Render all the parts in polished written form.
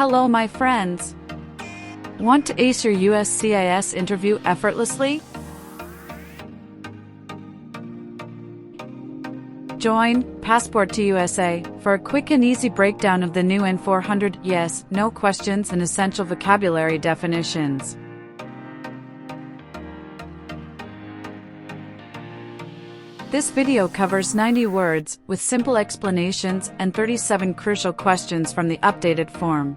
Hello my friends! Want to ace your USCIS interview effortlessly? Join Passport to USA for a quick and easy breakdown of the new N400 yes, no questions and essential vocabulary definitions. This video covers 90 words, with simple explanations and 37 crucial questions from the updated form.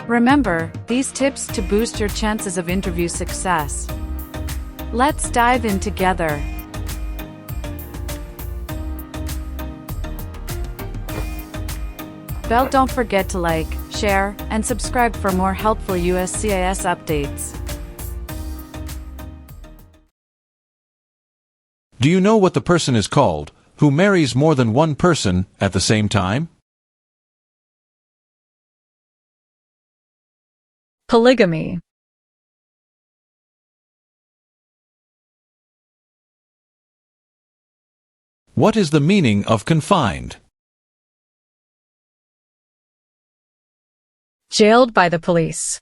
Remember, these tips to boost your chances of interview success. Let's dive in together. Don't forget to like, share, and subscribe for more helpful USCIS updates. Do you know what the person is called who marries more than one person at the same time? Polygamy. What is the meaning of confined? Jailed by the police.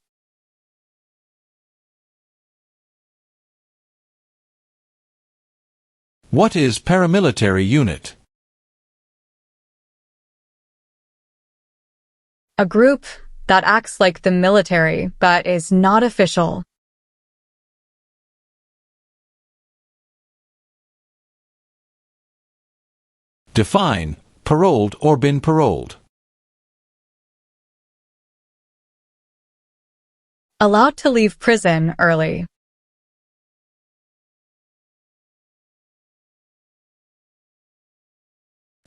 What is paramilitary unit? A group that acts like the military but is not official. Define paroled or been paroled. Allowed to leave prison early.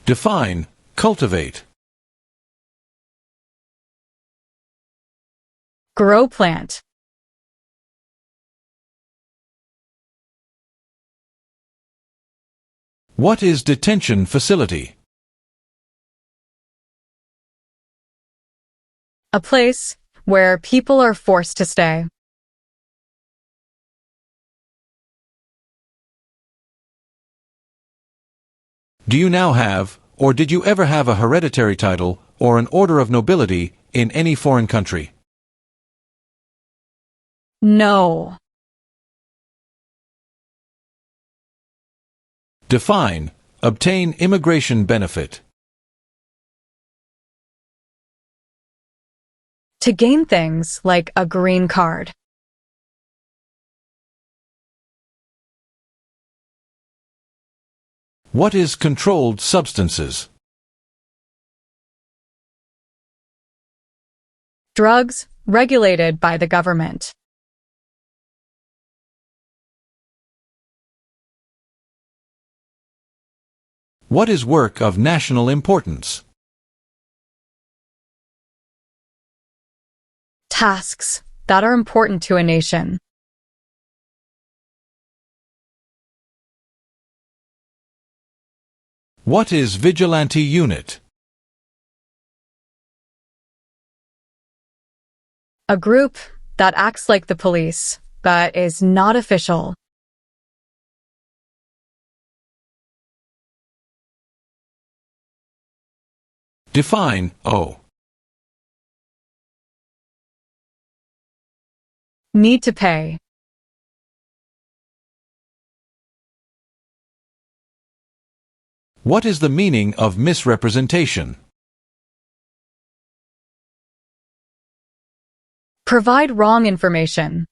Define cultivate. Grow plant. What is detention facility? A place where people are forced to stay. Do you now have, or did you ever have a hereditary title or an order of nobility in any foreign country? No. Define obtain immigration benefit. To gain things like a green card. What is controlled substances? Drugs regulated by the government. What is work of national importance? Tasks that are important to a nation. What is vigilante unit? A group that acts like the police, but is not official. Define O. Need to pay. What is the meaning of misrepresentation? Provide wrong information.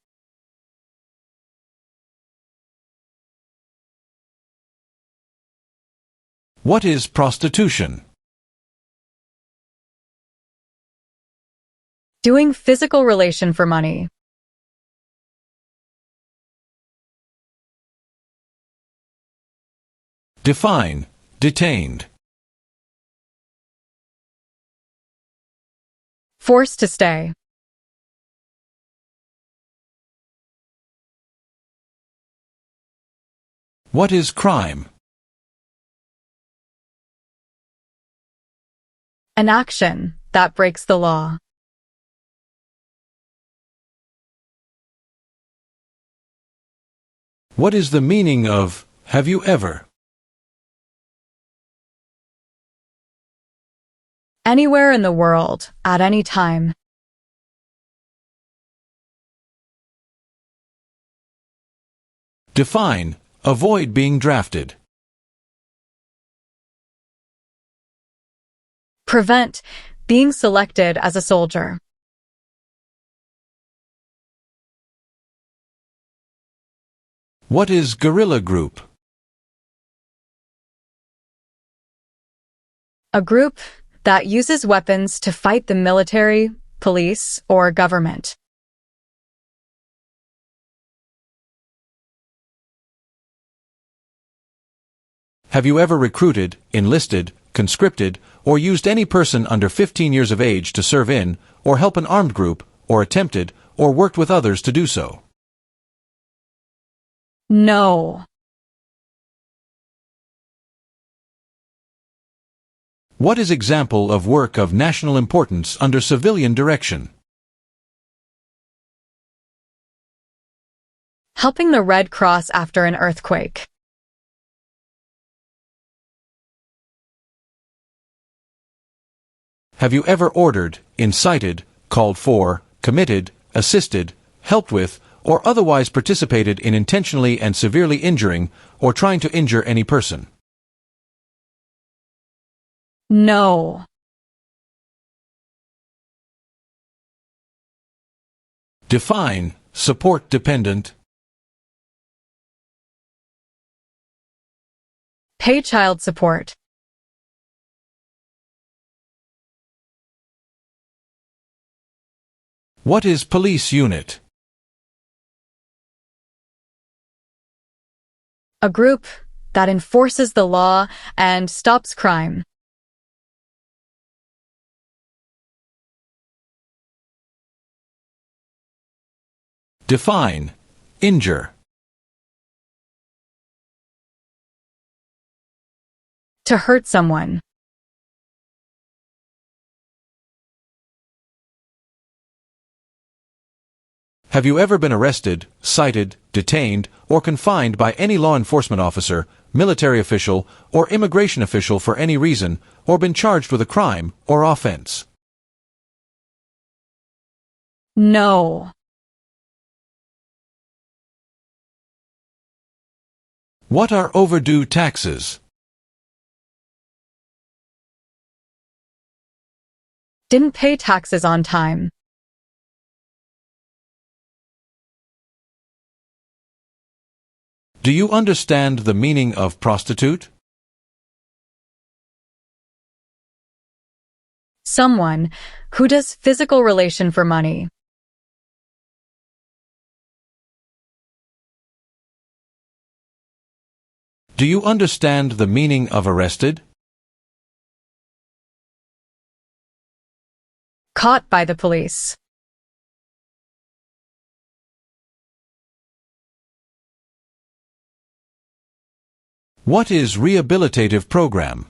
What is prostitution? Doing physical relation for money. Define detained. Forced to stay. What is crime? An action that breaks the law. What is the meaning of have you ever? Anywhere in the world, at any time. Define, avoid being drafted. Prevent being selected as a soldier. What is guerrilla group? A group that uses weapons to fight the military, police, or government. Have you ever recruited, enlisted, conscripted, or used any person under 15 years of age to serve in, or help an armed group, or attempted, or worked with others to do so? No. What is example of work of national importance under civilian direction? Helping the Red Cross after an earthquake. Have you ever ordered, incited, called for, committed, assisted, helped with, or otherwise participated in intentionally and severely injuring or trying to injure any person? No. Define, support dependent. Pay child support. What is police unit? A group that enforces the law and stops crime. Define, injure. To hurt someone. Have you ever been arrested, cited, detained, or confined by any law enforcement officer, military official, or immigration official for any reason, or been charged with a crime or offense? No. What are overdue taxes? Didn't pay taxes on time. Do you understand the meaning of prostitute? Someone who does physical relation for money. Do you understand the meaning of arrested? Caught by the police. What is rehabilitative program?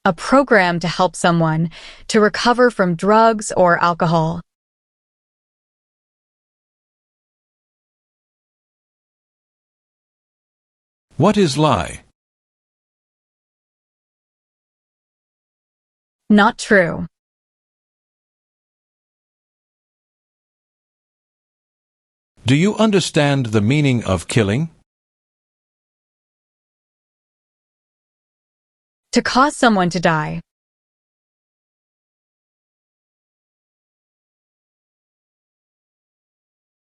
A program to help someone to recover from drugs or alcohol. What is lie? Not true. Do you understand the meaning of killing? To cause someone to die.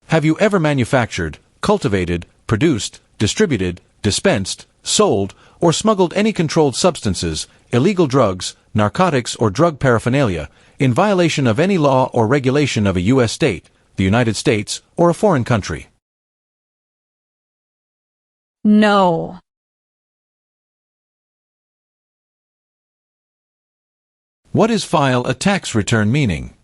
Have you ever manufactured, cultivated, produced, distributed, dispensed, sold, or smuggled any controlled substances, illegal drugs, narcotics, or drug paraphernalia in violation of any law or regulation of a U.S. state, the United States, or a foreign country? No. What is file a tax return meaning?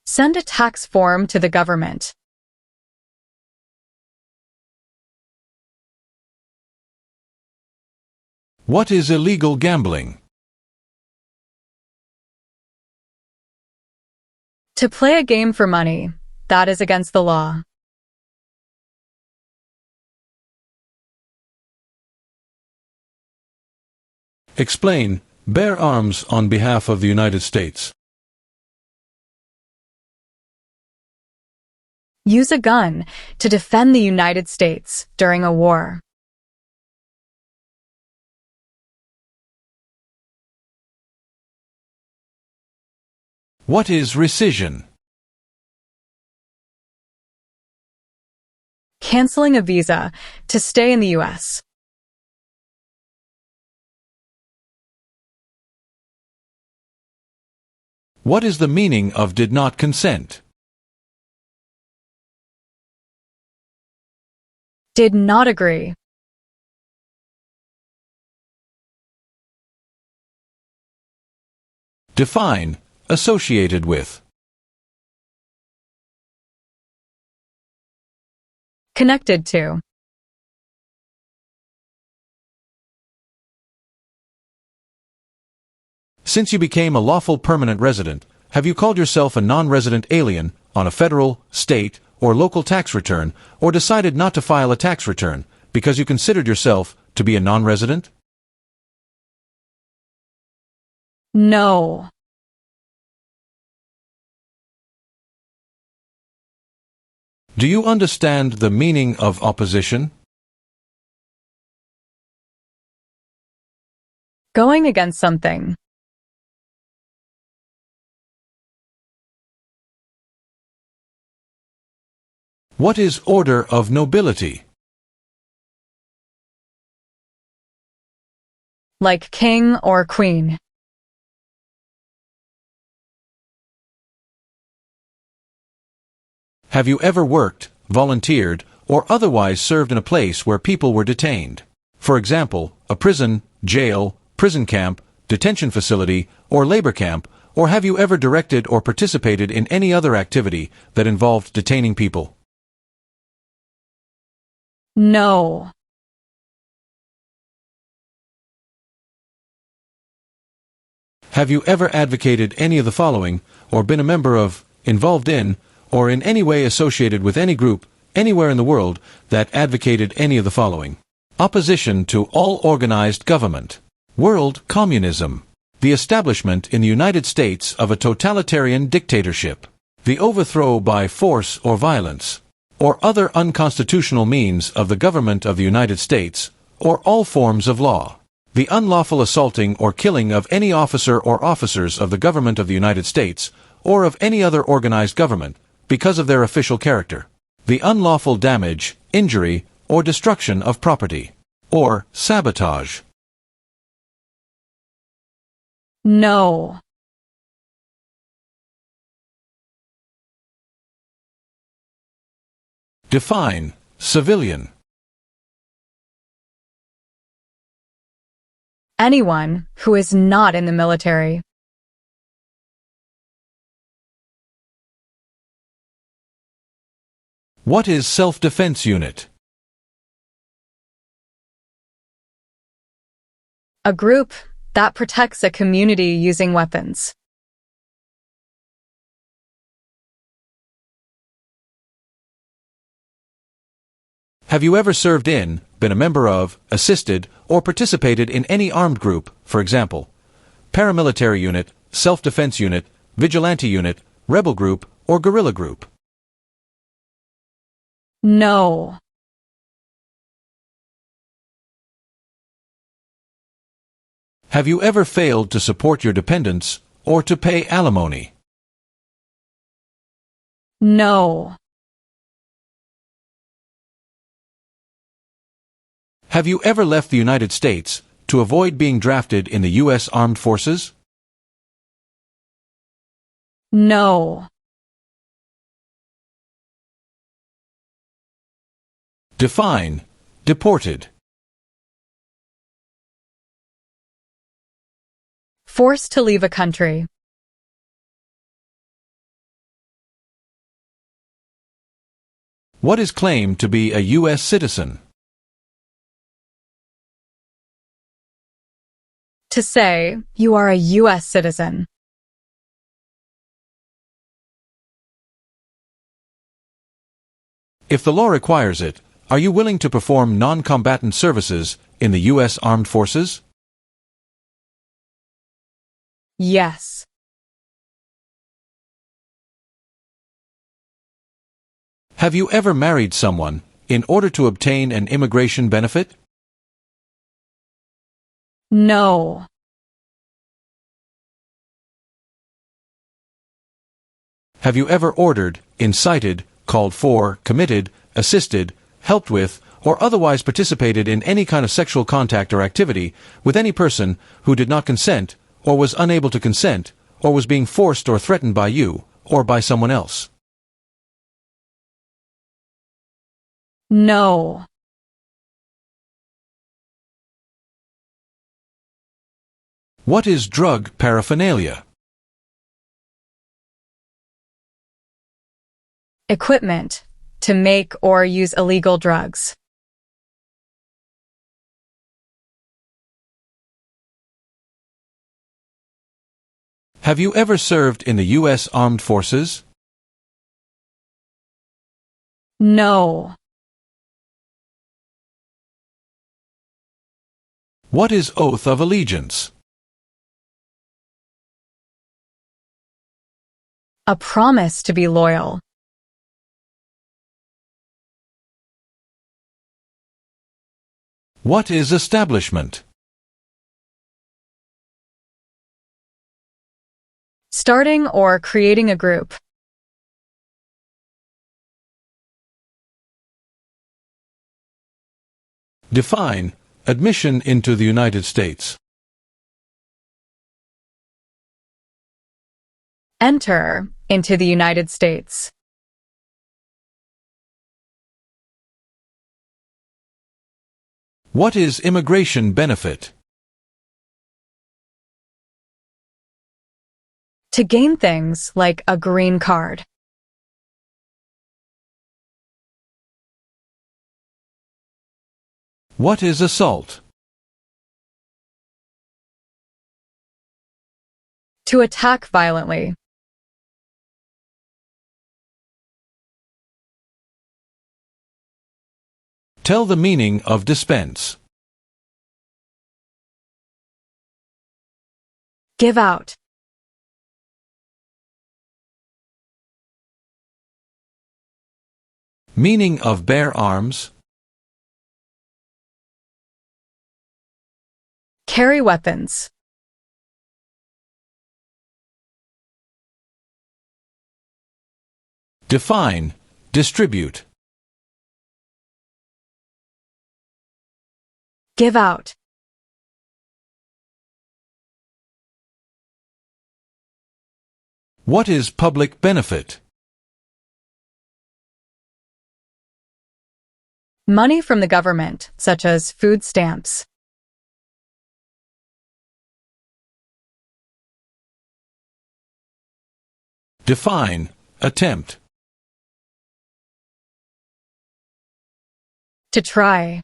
Send a tax form to the government. What is illegal gambling? To play a game for money. That is against the law. Explain, bear arms on behalf of the United States. Use a gun to defend the United States during a war. What is rescission? Canceling a visa to stay in the U.S. What is the meaning of did not consent? Did not agree. Define, associated with. Connected to. Since you became a lawful permanent resident, have you called yourself a non-resident alien on a federal, state, or local tax return, or decided not to file a tax return because you considered yourself to be a non-resident? No. Do you understand the meaning of opposition? Going against something. What is order of nobility? Like king or queen. Have you ever worked, volunteered, or otherwise served in a place where people were detained? For example, a prison, jail, prison camp, detention facility, or labor camp, or have you ever directed or participated in any other activity that involved detaining people? No. Have you ever advocated any of the following, or been a member of, involved in, or in any way associated with any group, anywhere in the world, that advocated any of the following? Opposition to all organized government. World communism. The establishment in the United States of a totalitarian dictatorship. The overthrow by force or violence, or other unconstitutional means of the government of the United States, or all forms of law. The unlawful assaulting or killing of any officer or officers of the government of the United States, or of any other organized government, because of their official character. The unlawful damage, injury, or destruction of property. Or sabotage. No. Define, civilian. Anyone who is not in the military. What is self-defense unit? A group that protects a community using weapons. Have you ever served in, been a member of, assisted, or participated in any armed group, for example, paramilitary unit, self-defense unit, vigilante unit, rebel group, or guerrilla group? No. Have you ever failed to support your dependents, or to pay alimony? No. Have you ever left the United States to avoid being drafted in the U.S. Armed Forces? No. Define, deported. Forced to leave a country. What is claimed to be a U.S. citizen? To say, you are a U.S. citizen. If the law requires it, are you willing to perform non-combatant services in the U.S. Armed Forces? Yes. Have you ever married someone in order to obtain an immigration benefit? No. Have you ever ordered, incited, called for, committed, assisted, helped with, or otherwise participated in any kind of sexual contact or activity with any person who did not consent, or was unable to consent, or was being forced or threatened by you, or by someone else? No. What is drug paraphernalia? Equipment to make or use illegal drugs. Have you ever served in the U.S. Armed Forces? No. What is oath of allegiance? A promise to be loyal. What is establishment? Starting or creating a group. Define admission into the United States. Enter into the United States. What is immigration benefit? To gain things like a green card. What is assault? To attack violently. Tell the meaning of dispense. Give out. Meaning of bear arms. Carry weapons. Define distribute. Give out. What is public benefit? Money from the government, such as food stamps. Define attempt. To try.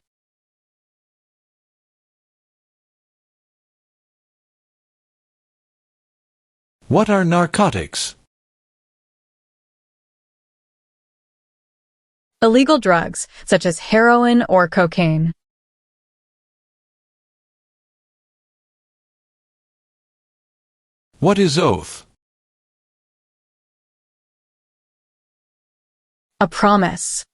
What are narcotics? Illegal drugs, such as heroin or cocaine. What is oath? A promise.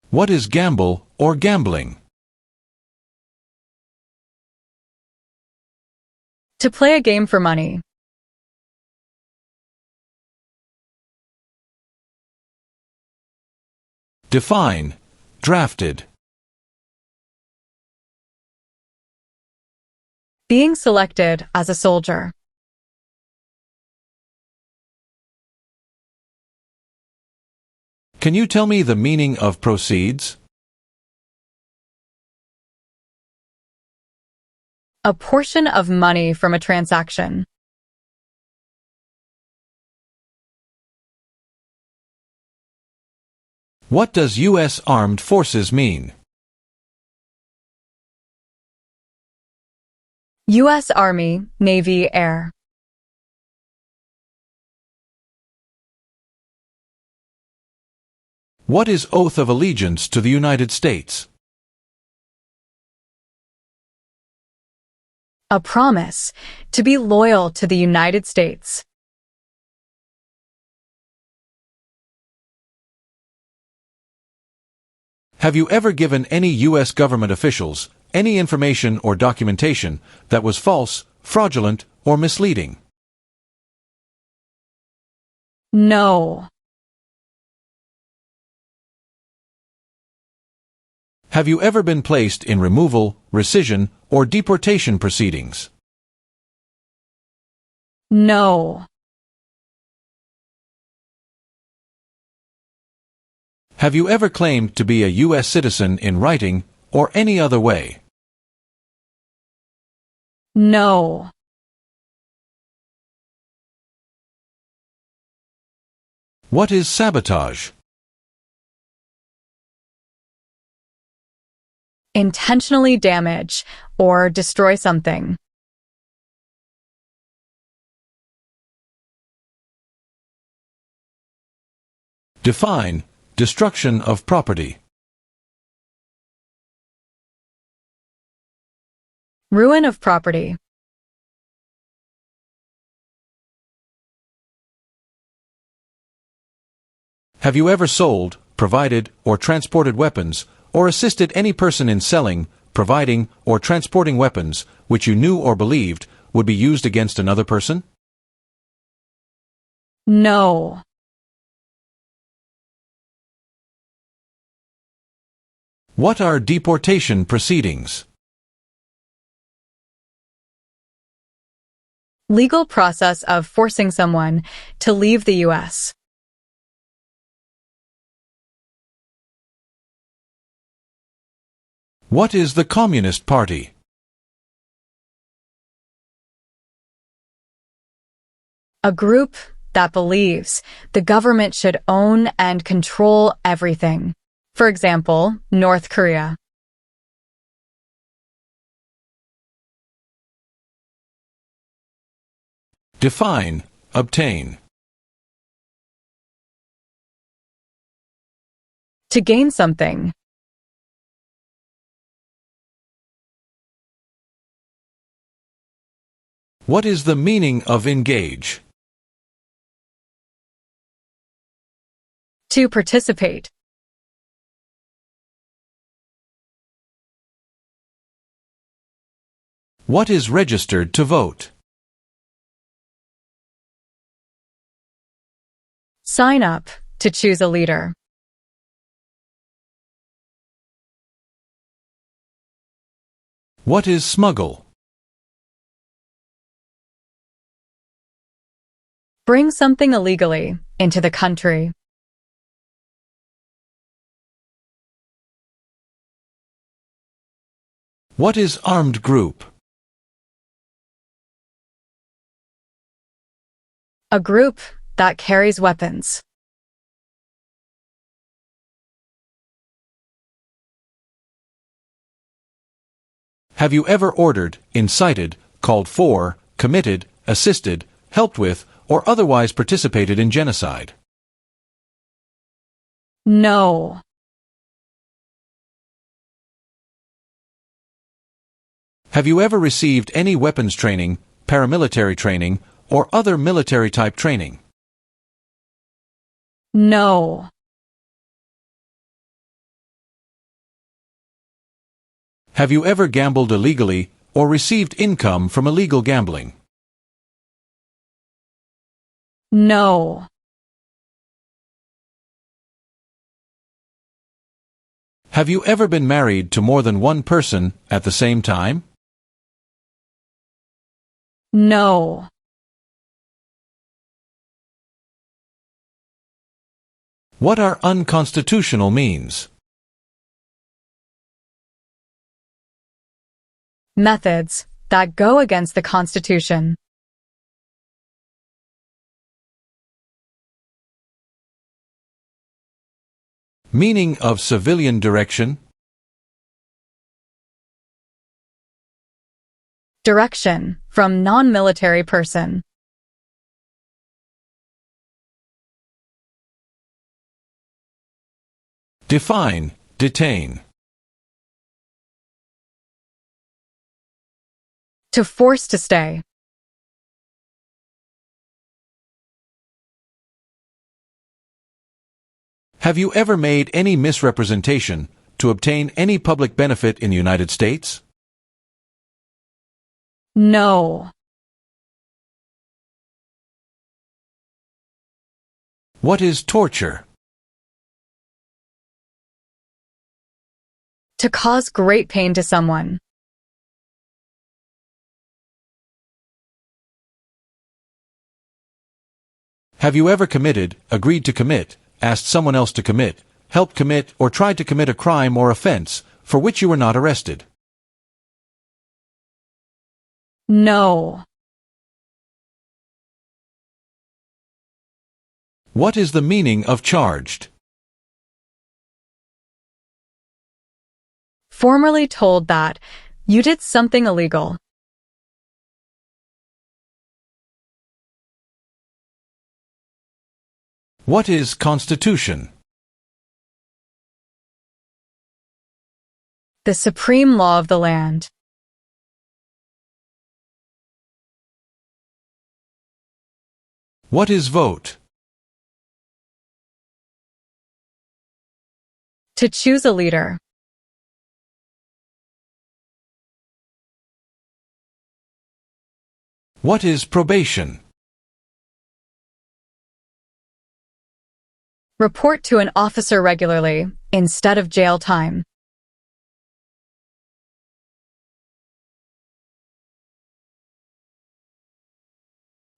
What is gamble or gambling? To play a game for money. Define drafted. Being selected as a soldier. Can you tell me the meaning of proceeds? A portion of money from a transaction. What does U.S. Armed Forces mean? U.S. Army, Navy, Air. What is oath of allegiance to the United States? A promise to be loyal to the United States. Have you ever given any U.S. government officials any information or documentation that was false, fraudulent, or misleading? No. Have you ever been placed in removal, rescission, or deportation proceedings? No. Have you ever claimed to be a U.S. citizen in writing or any other way? No. What is sabotage? Intentionally damage or destroy something. Define destruction of property. Ruin of property. Have you ever sold, provided, or transported weapons, or assisted any person in selling, providing, or transporting weapons which you knew or believed would be used against another person? No. What are deportation proceedings? Legal process of forcing someone to leave the U.S. What is the Communist Party? A group that believes the government should own and control everything. For example, North Korea. Define obtain. To gain something. What is the meaning of engage? To participate. What is registered to vote? Sign up to choose a leader. What is smuggle? Bring something illegally into the country. What is armed group? A group that carries weapons. Have you ever ordered, incited, called for, committed, assisted, helped with, or otherwise participated in genocide? No. Have you ever received any weapons training, paramilitary training, or other military-type training? No. Have you ever gambled illegally or received income from illegal gambling? No. Have you ever been married to more than one person at the same time? No. What are unconstitutional means? Methods that go against the Constitution. Meaning of civilian direction? Direction from non-military person. Define, detain. To force to stay. Have you ever made any misrepresentation to obtain any public benefit in the United States? No. What is torture? To cause great pain to someone. Have you ever committed, agreed to commit, asked someone else to commit, helped commit, or tried to commit a crime or offense for which you were not arrested? No. What is the meaning of charged? Formerly told that you did something illegal. What is constitution? The supreme law of the land. What is vote? To choose a leader. What is probation? Report to an officer regularly, instead of jail time.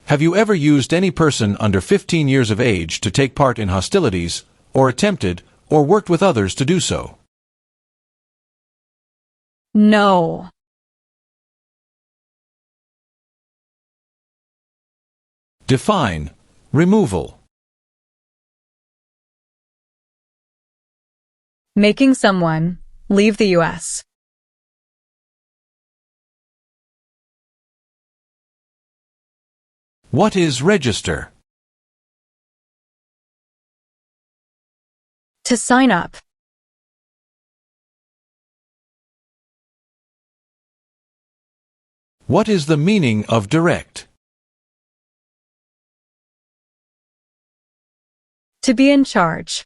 Have you ever used any person under 15 years of age to take part in hostilities, or attempted, or worked with others to do so? No. Define. Removal. Making someone leave the US. What is register? To sign up. What is the meaning of direct? To be in charge.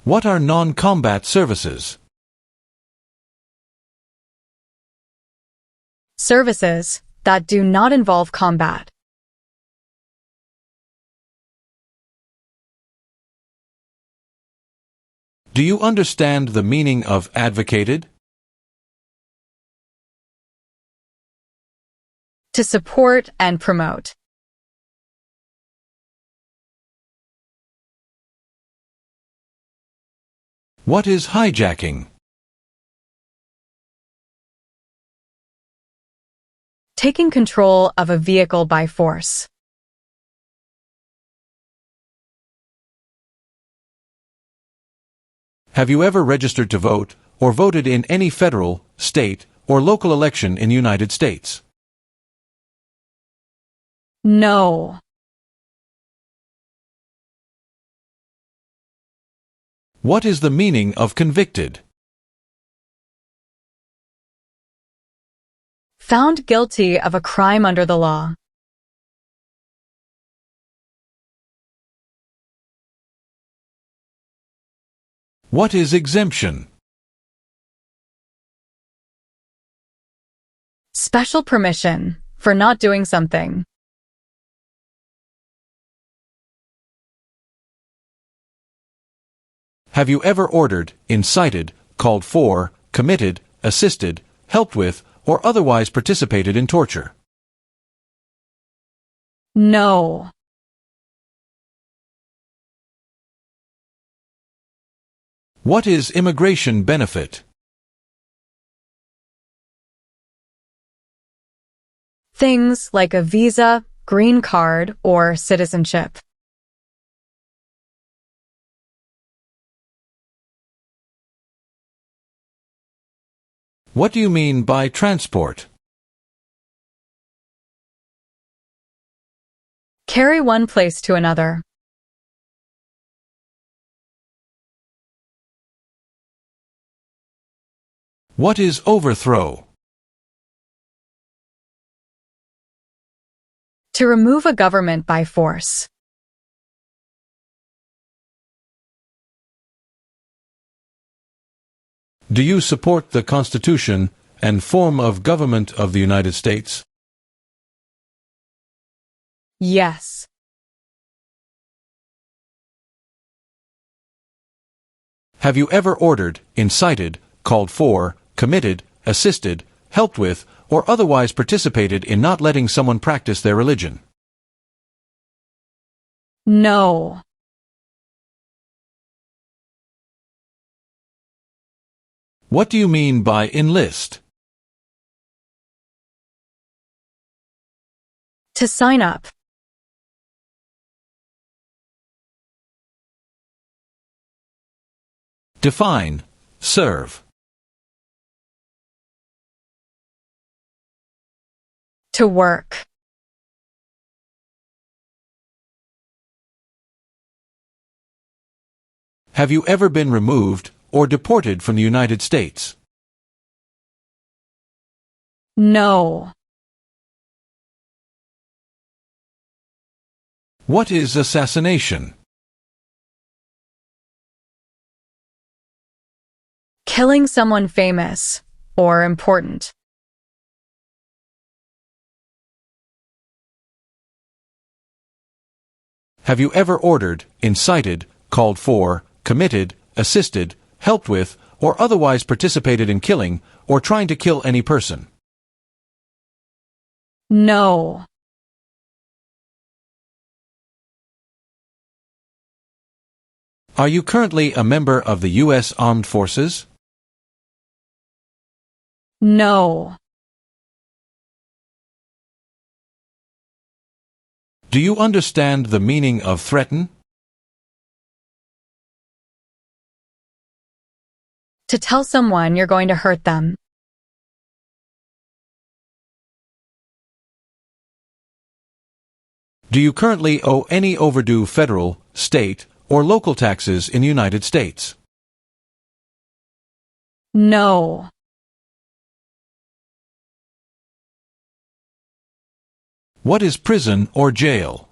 What are non-combat services? Services that do not involve combat. Do you understand the meaning of advocated? To support and promote. What is hijacking? Taking control of a vehicle by force. Have you ever registered to vote, or voted in any federal, state, or local election in the United States? No. What is the meaning of convicted? Found guilty of a crime under the law. What is exemption? Special permission for not doing something. Have you ever ordered, incited, called for, committed, assisted, helped with, or otherwise participated in torture? No. What is immigration benefit? Things like a visa, green card, or citizenship. What do you mean by transport? Carry one place to another. What is overthrow? To remove a government by force. Do you support the Constitution and form of government of the United States? Yes. Have you ever ordered, incited, called for, committed, assisted, helped with, or otherwise participated in not letting someone practice their religion? No. What do you mean by enlist? To sign up. Define, serve. To work. Have you ever been removed or deported from the United States? No. What is assassination? Killing someone famous or important. Have you ever ordered, incited, called for, committed, assisted, helped with, or otherwise participated in killing or trying to kill any person? No. Are you currently a member of the U.S. Armed Forces? No. Do you understand the meaning of threaten? To tell someone you're going to hurt them. Do you currently owe any overdue federal, state, or local taxes in the United States? No. What is prison or jail?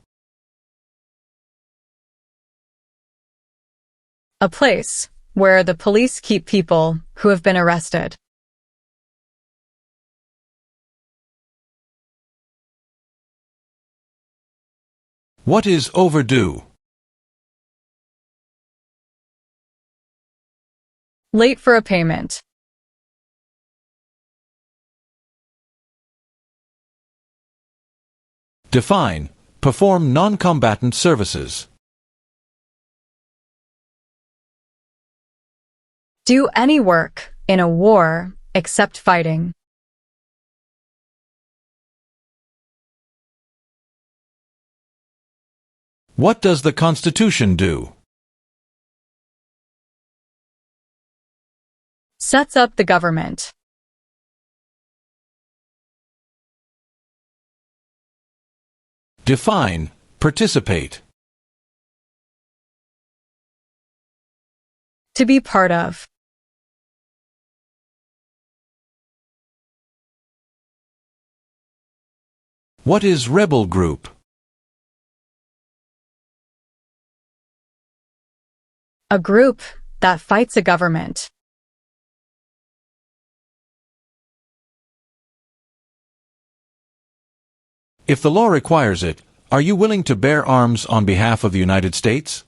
A place where the police keep people who have been arrested. What is overdue? Late for a payment. Define, perform non-combatant services. Do any work in a war except fighting. What does the Constitution do? Sets up the government. Define, participate. To be part of. What is rebel group? A group that fights a government. If the law requires it, are you willing to bear arms on behalf of the United States?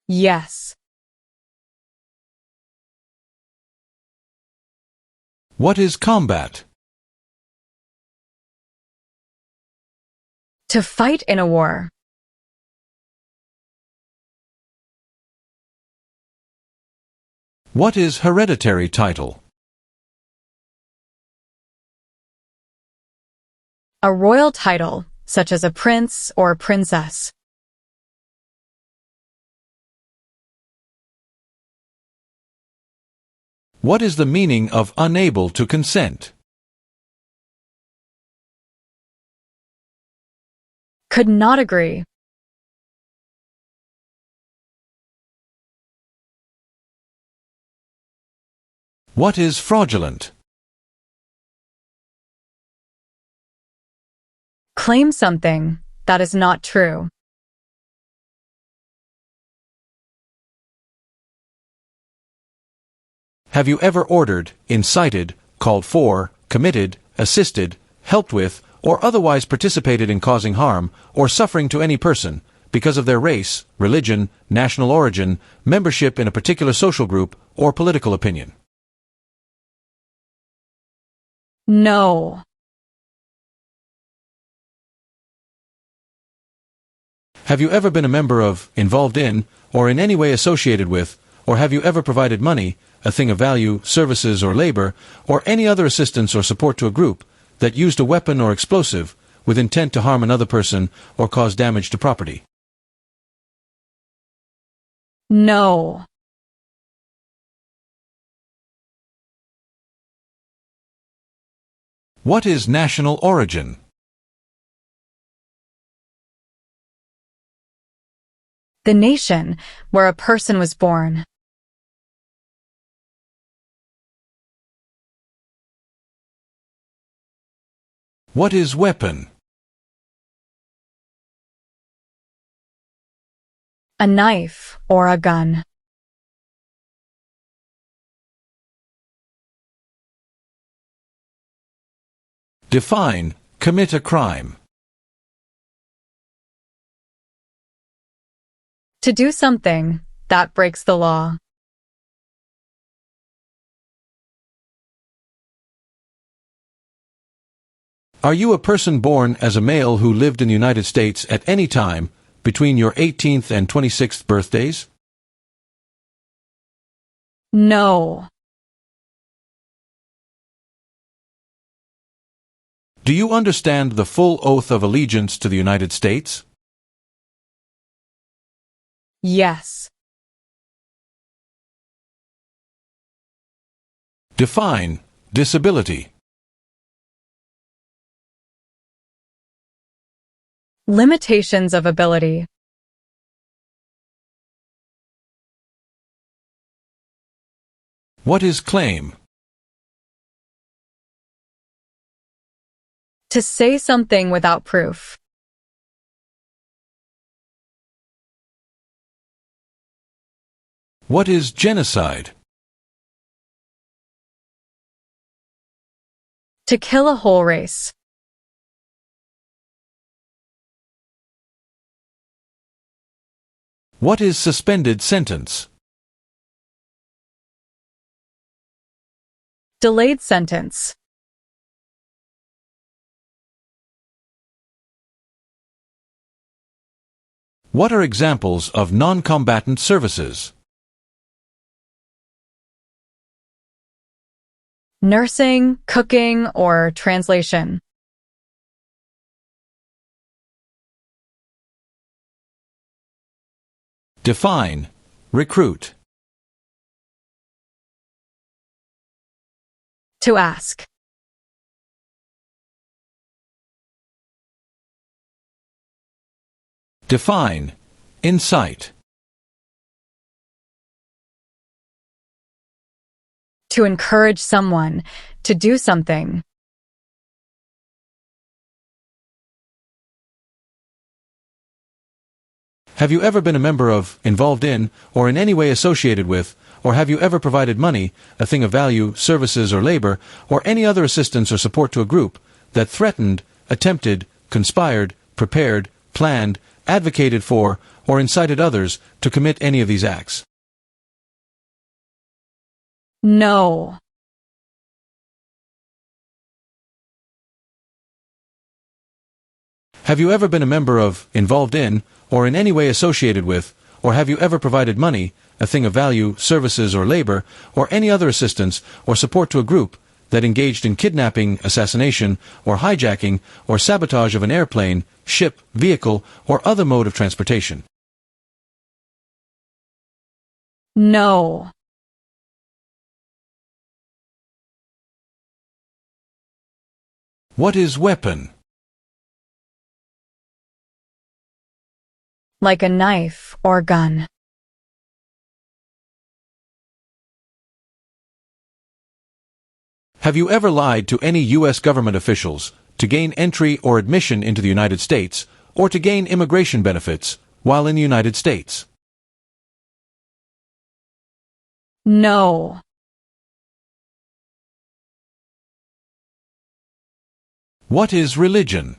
Yes. What is combat? To fight in a war. What is hereditary title? A royal title, such as a prince or princess. What is the meaning of unable to consent? Could not agree. What is fraudulent? Claim something that is not true. Have you ever ordered, incited, called for, committed, assisted, helped with, or otherwise participated in causing harm or suffering to any person because of their race, religion, national origin, membership in a particular social group, or political opinion? No. Have you ever been a member of, involved in, or in any way associated with, or have you ever provided money, a thing of value, services or labor, or any other assistance or support to a group that used a weapon or explosive with intent to harm another person or cause damage to property? No. What is national origin? The nation where a person was born. What is weapon? A knife or a gun. Define, commit a crime. To do something that breaks the law. Are you a person born as a male who lived in the United States at any time between your 18th and 26th birthdays? No. Do you understand the full oath of allegiance to the United States? Yes. Define, disability. Limitations of ability. What is claim? To say something without proof. What is genocide? To kill a whole race. What is suspended sentence? Delayed sentence. What are examples of non-combatant services? Nursing, cooking, or translation. Define, recruit. To ask. Define, incite. To encourage someone to do something. Have you ever been a member of, involved in, or in any way associated with, or have you ever provided money, a thing of value, services or labor, or any other assistance or support to a group that threatened, attempted, conspired, prepared, planned, advocated for, or incited others to commit any of these acts? No. Have you ever been a member of, involved in, or in any way associated with, or have you ever provided money, a thing of value, services or labor, or any other assistance or support to a group that engaged in kidnapping, assassination, or hijacking, or sabotage of an airplane, ship, vehicle, or other mode of transportation? No. What is weapon? Like a knife or gun. Have you ever lied to any U.S. government officials to gain entry or admission into the United States, or to gain immigration benefits while in the United States? No. What is religion?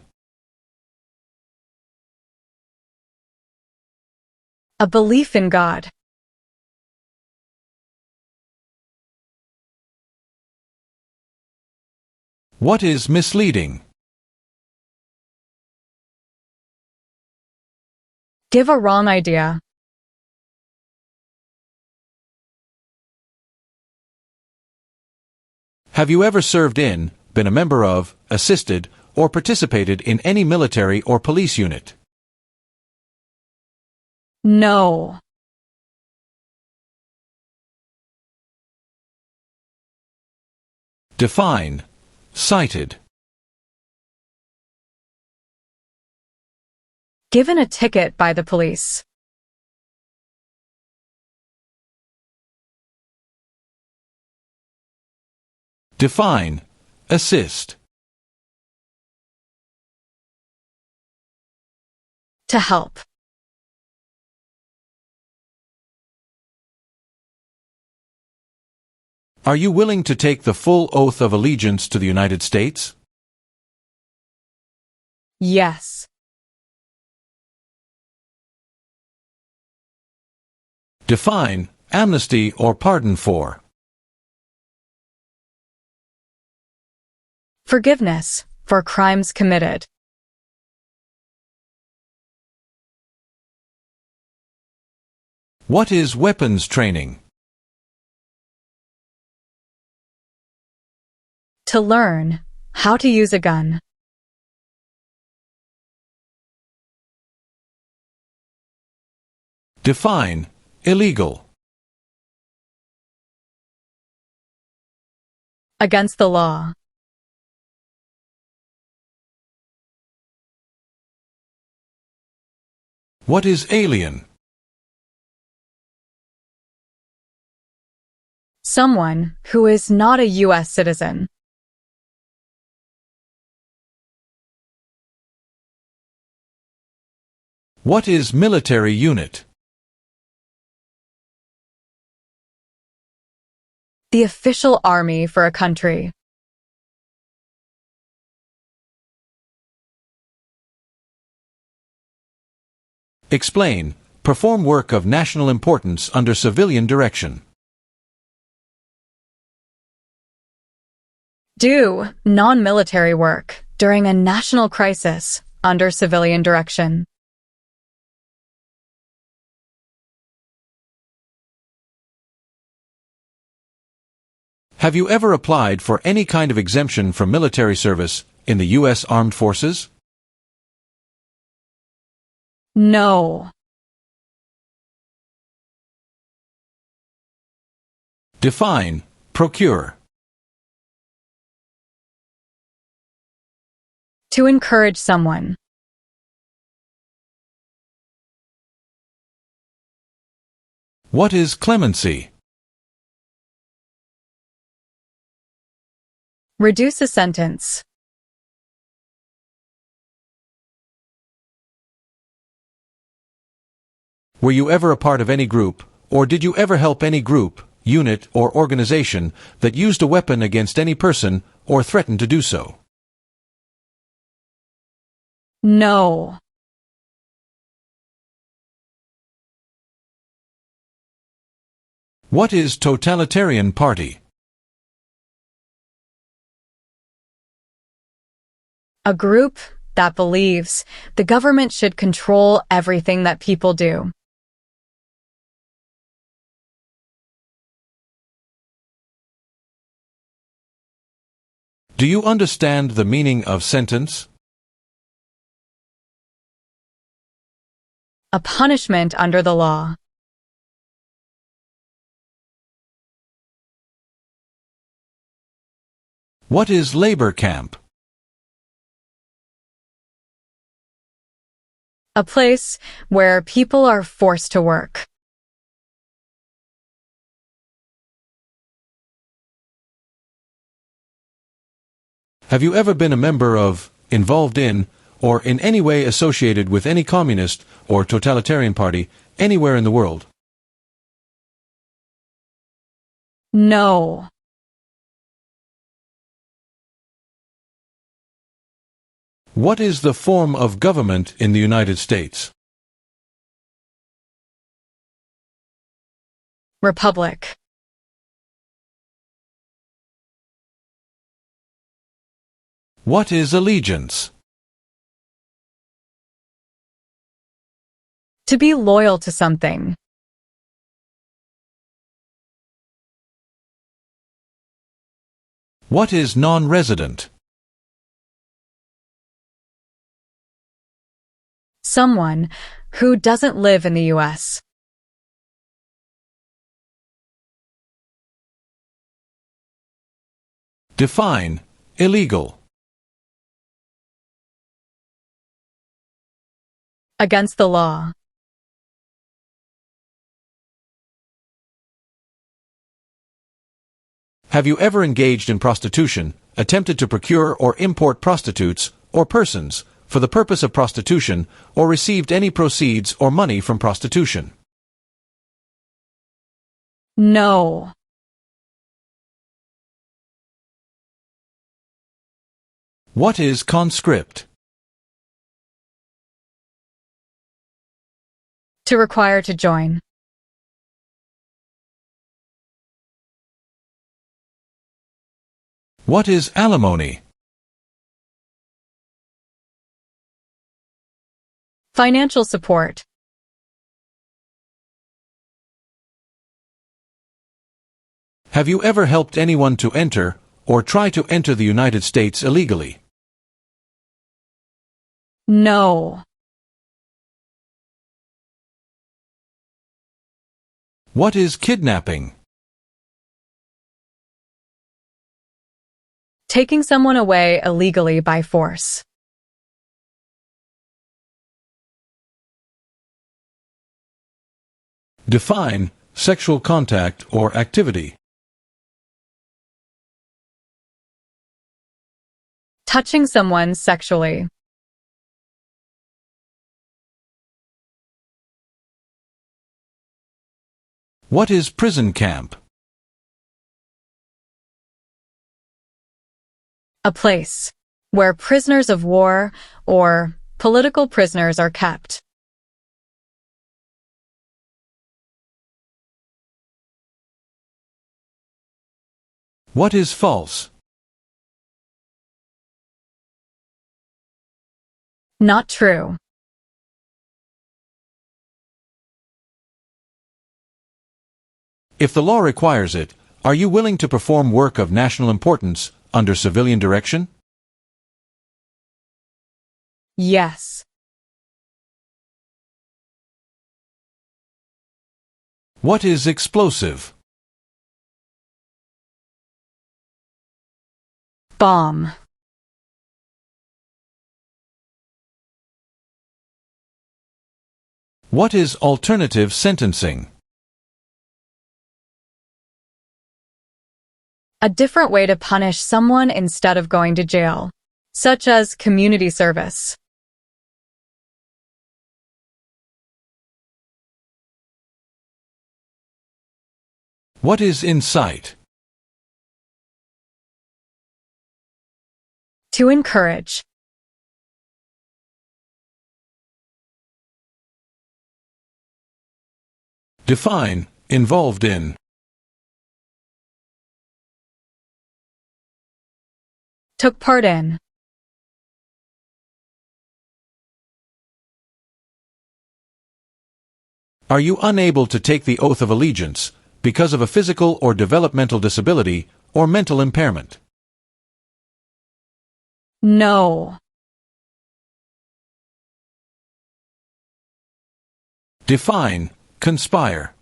A belief in God. What is misleading? Give a wrong idea. Have you ever served in, been a member of, assisted, or participated in any military or police unit? No. Define. Cited. Given a ticket by the police. Define. Assist. To help. Are you willing to take the full oath of allegiance to the United States? Yes. Define. Amnesty or pardon for. Forgiveness for crimes committed. What is weapons training? To learn how to use a gun. Define. Illegal. Against the law. What is alien? Someone who is not a US citizen. What is military unit? The official army for a country. Explain. Perform work of national importance under civilian direction. Do non-military work during a national crisis under civilian direction. Have you ever applied for any kind of exemption from military service in the U.S. Armed Forces? No. Define. Procure. To encourage someone. What is clemency? Reduce a sentence. Were you ever a part of any group, or did you ever help any group, unit, or organization that used a weapon against any person or threatened to do so? No. What is totalitarian party? A group that believes the government should control everything that people do. Do you understand the meaning of sentence? A punishment under the law. What is labor camp? A place where people are forced to work. Have you ever been a member of, involved in, or in any way associated with any communist or totalitarian party anywhere in the world? No. What is the form of government in the United States? Republic. What is allegiance? To be loyal to something. What is non-resident? Someone who doesn't live in the US. Define illegal. Against the law. Have you ever engaged in prostitution, attempted to procure or import prostitutes or persons for the purpose of prostitution, or received any proceeds or money from prostitution? No. What is conscript? To require to join. What is alimony? Financial support. Have you ever helped anyone to enter or try to enter the United States illegally? No. What is kidnapping? Taking someone away illegally by force. Define sexual contact or activity. Touching someone sexually. What is prison camp? A place where prisoners of war or political prisoners are kept. What is false? Not true. If the law requires it, are you willing to perform work of national importance under civilian direction? Yes. What is explosive? Bomb. What is alternative sentencing? A different way to punish someone instead of going to jail, such as community service. What is incite? To encourage. Define involved in. Took part in. Are you unable to take the oath of allegiance because of a physical or developmental disability or mental impairment? No. Define conspire.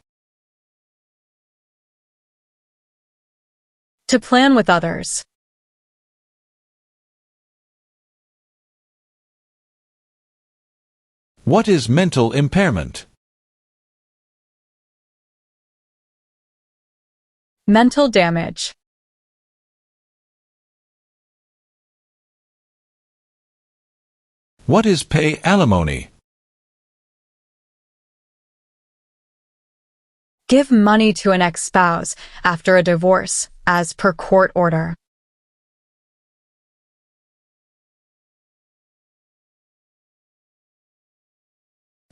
To plan with others. What is mental impairment? Mental damage. What is pay alimony? Give money to an ex-spouse after a divorce, as per court order.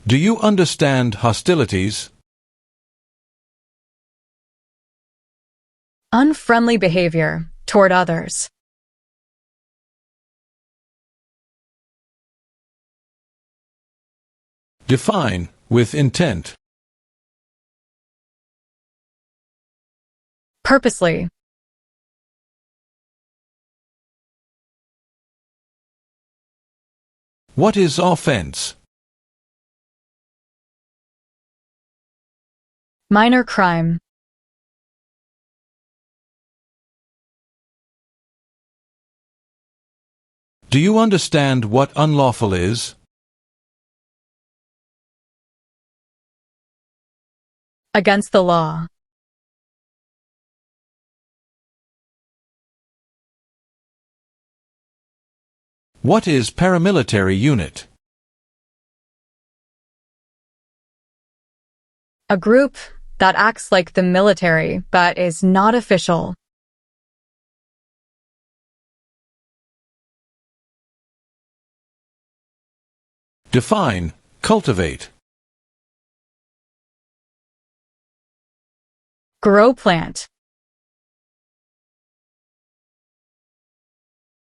Do you understand hostilities? Unfriendly behavior toward others. Define with intent. Purposely. What is offense? Minor crime. Do you understand what unlawful is? Against the law. What is paramilitary unit? A group that acts like the military but is not official. Define cultivate. Grow plant.